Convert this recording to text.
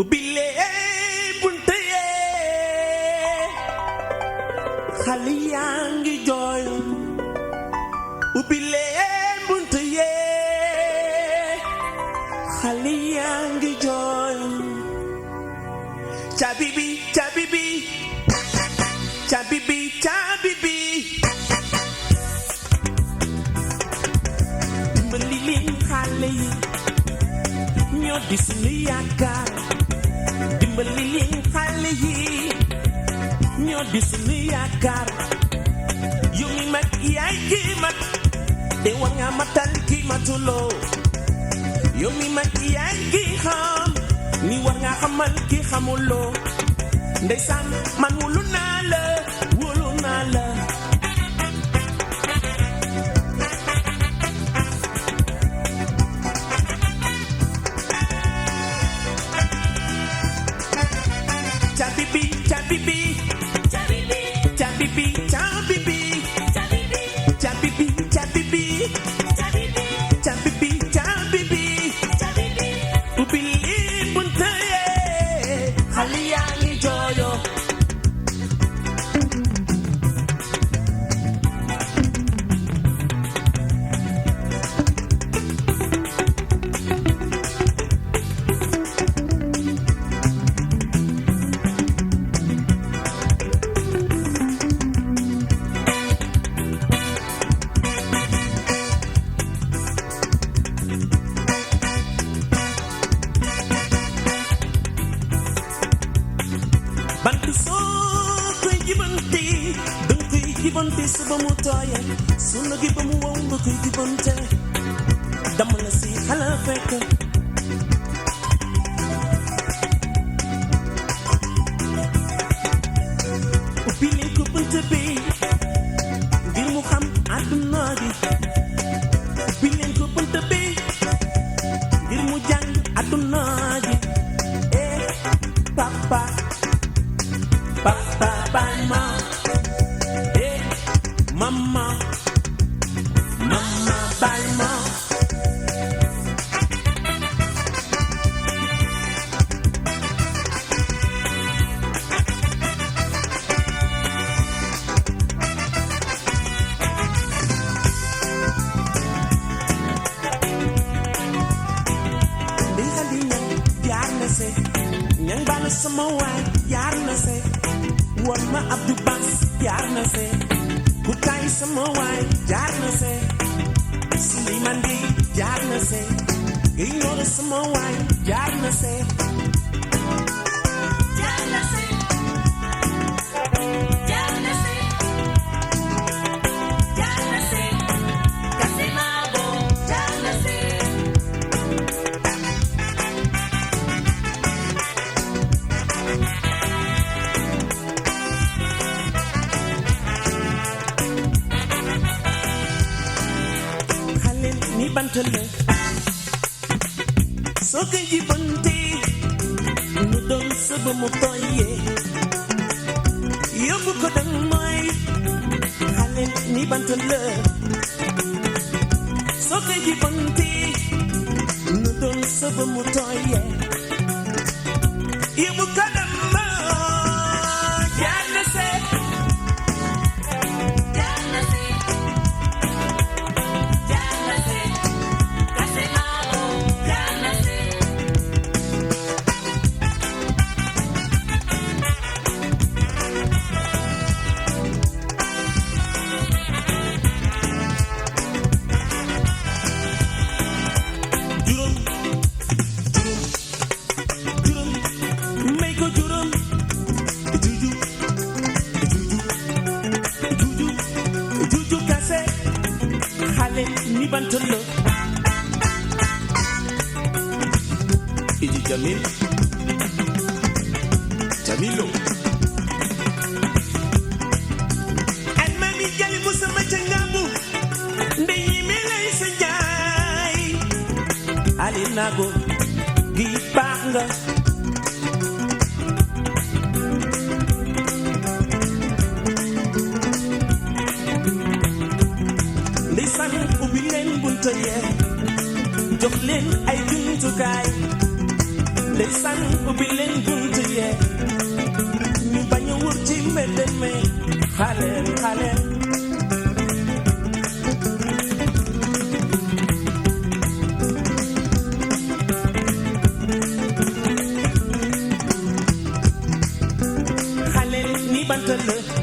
ubbi leen bunte yee xale yaa ngi jooy ubbi leen bunte yee xale yaa ngi jooy caabi bi caabi bi caabi bi caabi bi dimbali leen xale yi ñoo di suñu yaakaar dimbali leen xale yi ñoo di suñu yaakaar yu mi mag yaay kii mat te war nga matal kii matuloo yu mi mag yaay kii xam ni war nga xamal kii xamuloo ndeysaan man wóolu naa la wóolu naa la Thiabi Thiabi Thiabi Thiabi Thiabi Thiabi Thiabi Thiabi Thiabi ubbi leen bunte yee xale yaa ngi jooyo bant soo koy jibante danga koy jibante suba mu tooye su nagi ba mu wow nga koy jibante dama la si xala fekk ubbi leen ko bunt bi ngir mu xam àdduna bi ubbi leen ko bunt bi ngir mu jàng àdduna ji papa Papa, mama, eh, mama, mama, mama. Ndihali nyang yar na se, nyang bana sama waay yar na se. Wan ma Abdou Bass jaar na se ku tay sama waay jaar na se Souleymane Di jaar na se gay ñoro sama waay jaar na se jaar na se jaar na se jaar na se Kassé Mabo jaar na se ni bantale soo koy jibante nu doon sëba mu tooye yóbbu ko dang mooy xale ni bantale soo koy jibante nu doon sëba mu tooye yóbbu ko dang mooy jaar na se ni bantalo Idi Jamil Jamilo ay mami jali musa ma cangabu ndeyi mi lay sa jaay ali nago gi baax nga ndeysaan ubbi leen bunta yee jox leen ay jumtukaay ndeysaan ubbi leen bunt yee ñu bañ a wër ci mbedd mi xaleel xaleel xaleel ni bant la